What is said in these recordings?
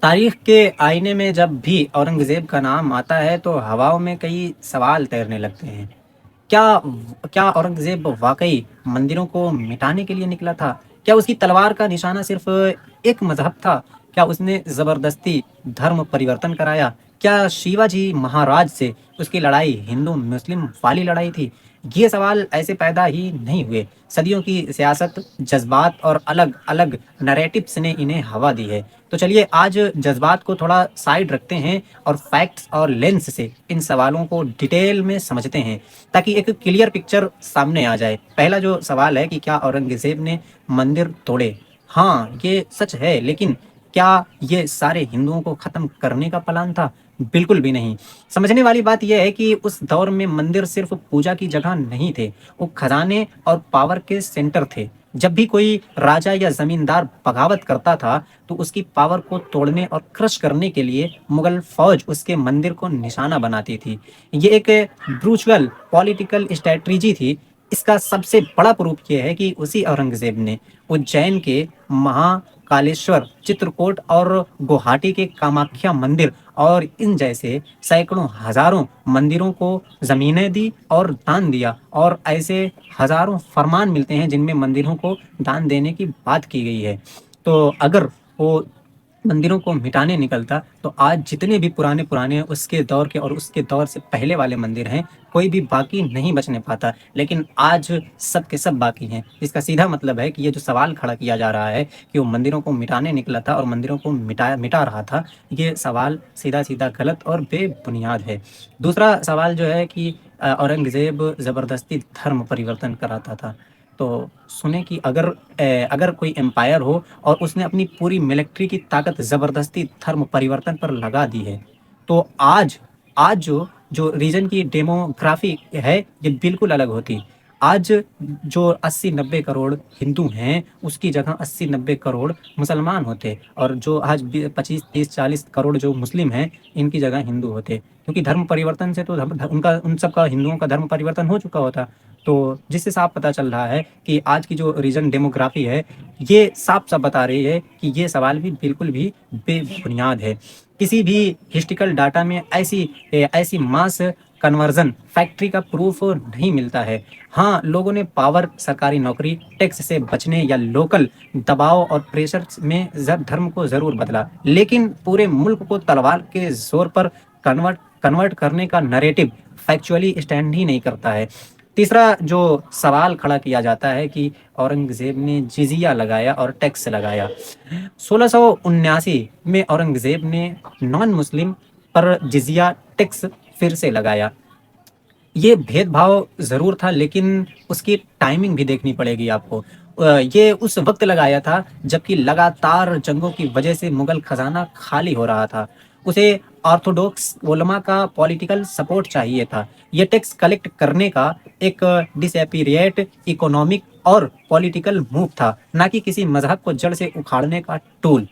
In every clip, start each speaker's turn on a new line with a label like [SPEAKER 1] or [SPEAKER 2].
[SPEAKER 1] तारीख के आईने में जब भी औरंगज़ेब का नाम आता है तो हवाओं में कई सवाल तैरने लगते हैं। क्या क्या औरंगज़ेब वाक़ई मंदिरों को मिटाने के लिए निकला था? क्या उसकी तलवार का निशाना सिर्फ़ एक मज़हब था? क्या उसने ज़बरदस्ती धर्म परिवर्तन कराया? क्या शिवाजी महाराज से उसकी लड़ाई हिंदू-मुस्लिम वाली लड़ाई थी? ये सवाल ऐसे पैदा ही नहीं हुए। सदियों की सियासत, जज़्बात और अलग-अलग नैरेटिव्स ने इन्हें हवा दी है। तो चलिए आज जज़्बात को थोड़ा साइड रखते हैं और फैक्ट्स और लेंस से इन सवालों को डिटेल में समझते हैं, ताकि एक क्लियर पिक्चर सामने आ जाए। पहला जो सवाल है कि क्या औरंगज़ेब ने मंदिर तोड़े? हाँ, ये सच है, लेकिन क्या ये सारे हिंदुओं को ख़त्म करने का प्लान था? बिल्कुल भी नहीं। समझने वाली बात ये है कि उस दौर में मंदिर सिर्फ़ पूजा की जगह नहीं थे, वो खज़ाने और पावर के सेंटर थे। जब भी कोई राजा या ज़मींदार बगावत करता था, तो उसकी पावर को तोड़ने और क्रश करने के लिए मुगल फ़ौज उसके मंदिर को निशाना बनाती थी। ये एक ब्रूचुअल पॉलिटिकल स्ट्रैटेजी थी। इसका सबसे बड़ा प्रूफ ये है कि उसी औरंगज़ेब ने उज्जैन के महाकालेश्वर, चित्रकूट और गुवाहाटी के कामाख्या मंदिर और इन जैसे सैकड़ों हज़ारों मंदिरों को ज़मीनें दी और दान दिया, और ऐसे हज़ारों फरमान मिलते हैं जिनमें मंदिरों को दान देने की बात की गई है। तो अगर वो मंदिरों को मिटाने निकलता, तो आज जितने भी पुराने-पुराने उसके दौर के और उसके दौर से पहले वाले मंदिर हैं, कोई भी बाकी नहीं बचने पाता। लेकिन आज सब के सब बाकी हैं। इसका सीधा मतलब है कि ये जो सवाल खड़ा किया जा रहा है कि वो मंदिरों को मिटाने निकला था और मंदिरों को मिटा रहा था, ये सवाल सीधा-सीधा गलत और बेबुनियाद है। दूसरा सवाल जो है कि औरंगज़ेब ज़बरदस्ती धर्म परिवर्तन कराता था। तो सुने कि अगर कोई एम्पायर हो और उसने अपनी पूरी मिलिट्री की ताकत ज़बरदस्ती धर्म परिवर्तन पर लगा दी है, तो आज आज जो रीजन की डेमोग्राफी है, ये बिल्कुल अलग होती। आज जो 80-90 करोड़ हिंदू हैं, उसकी जगह 80-90 करोड़ मुसलमान होते, और जो आज 25-30-40 करोड़ जो मुस्लिम हैं, इनकी जगह हिंदू होते। क्योंकि धर्म परिवर्तन से तो उनका उन सब का हिंदुओं का धर्म परिवर्तन हो चुका होता। तो जिससे साफ पता चल रहा है कि आज की जो रीजन डेमोग्राफी है, ये साफ-साफ बता रही है कि ये सवाल भी बिल्कुल भी बेबुनियाद है। किसी भी हिस्ट्रिकल डाटा में ऐसी मास कन्वर्जन फैक्ट्री का प्रूफ नहीं मिलता है। हाँ, लोगों ने पावर, सरकारी नौकरी, टैक्स से बचने या लोकल दबाव और प्रेशर में धर्म को ज़रूर बदला, लेकिन पूरे मुल्क को तलवार के ज़ोर पर कन्वर्ट कन्वर्ट करने का नैरेटिव फैक्चुअली स्टैंड ही नहीं करता है। तीसरा जो सवाल खड़ा किया जाता है कि औरंगज़ेब ने जिज़िया लगाया और टैक्स लगाया। 1679 में औरंगज़ेब ने नॉन मुस्लिम पर जिज़िया टैक्स फिर से लगाया। ये भेदभाव ज़रूर था, लेकिन उसकी टाइमिंग भी देखनी पड़ेगी आपको। ये उस वक़्त लगाया था जबकि लगातार जंगों की वजह से मुग़ल ख़ज़ाना खाली हो रहा था। उसे ऑर्थोडॉक्स उलमा का पॉलिटिकल सपोर्ट चाहिए था। ये टैक्स कलेक्ट करने का एक डिसएपिरिएट इकोनॉमिक और पॉलिटिकल मूव था, ना कि किसी मज़हब को जड़ से उखाड़ने का टूल।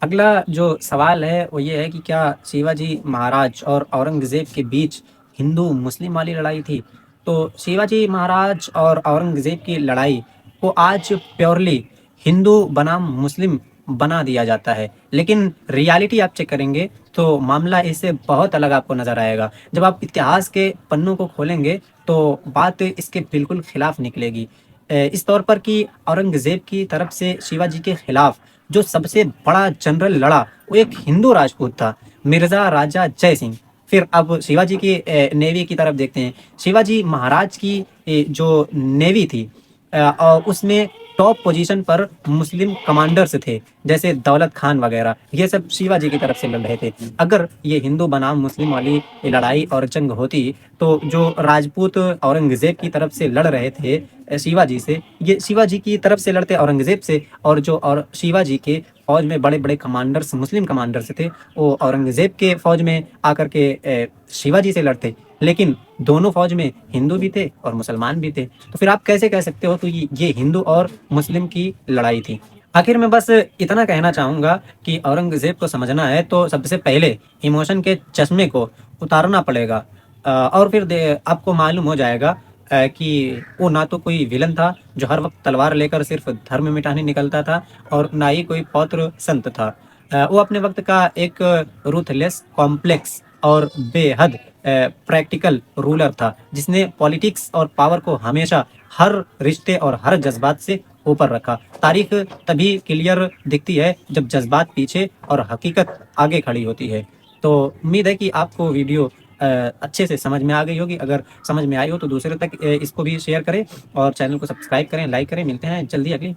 [SPEAKER 1] अगला जो सवाल है वो ये है कि क्या शिवाजी महाराज और औरंगज़ेब के बीच हिंदू-मुस्लिम वाली लड़ाई थी? तो शिवाजी महाराज और औरंगज़ेब की लड़ाई को आज प्योरली हिंदू बनाम मुस्लिम बना दिया जाता है। लेकिन रियलिटी आप चेक करेंगे तो मामला इससे बहुत अलग आपको नज़र आएगा। जब आप इतिहास के पन्नों को खोलेंगे तो बात इसके बिल्कुल खिलाफ निकलेगी। इस तौर पर कि औरंगज़ेब की तरफ से शिवाजी के खिलाफ जो सबसे बड़ा जनरल लड़ा, वो एक हिंदू राजपूत था, मिर्ज़ा राजा जय सिंह। फिर अब शिवाजी की नेवी की तरफ देखते हैं। शिवाजी महाराज की जो नेवी थी, और उसमें टॉप पोजीशन पर मुस्लिम कमांडर्स थे, जैसे दौलत खान वगैरह। ये सब शिवाजी की तरफ से लड़ रहे थे। अगर ये हिंदू बनाम मुस्लिम वाली लड़ाई और जंग होती, तो जो राजपूत औरंगज़ेब की तरफ से लड़ रहे थे शिवाजी से, ये शिवाजी की तरफ से लड़ते औरंगज़ेब से, और शिवाजी के फ़ौज में बड़े-बड़े कमांडर्स, मुस्लिम कमांडर्स थे, वो औरंगज़ेब के फ़ौज में आकर के शिवाजी से लड़ते। लेकिन दोनों फ़ौज में हिंदू भी थे और मुसलमान भी थे। तो फिर आप कैसे कह सकते हो तो ये हिंदू और मुस्लिम की लड़ाई थी। आखिर में बस इतना कहना चाहूँगा कि औरंगज़ेब को समझना है तो सबसे पहले इमोशन के चश्मे को उतारना पड़ेगा, और फिर आपको मालूम हो जाएगा कि वो ना तो कोई विलन था जो हर वक्त तलवार लेकर सिर्फ धर्म मिटाने निकलता था, और ना ही कोई पौत्र संत था। वो अपने वक्त का एक रूथलेस, कॉम्प्लेक्स और बेहद प्रैक्टिकल रूलर था, जिसने पॉलिटिक्स और पावर को हमेशा हर रिश्ते और हर जज्बात से ऊपर रखा। तारीख तभी क्लियर दिखती है जब जज्बात पीछे और हकीकत आगे खड़ी होती है। तो उम्मीद है कि आपको वीडियो अच्छे से समझ में आ गई होगी। अगर समझ में आई हो तो दूसरे तक इसको भी शेयर करें और चैनल को सब्सक्राइब करें, लाइक करें। मिलते हैं जल्दी अगली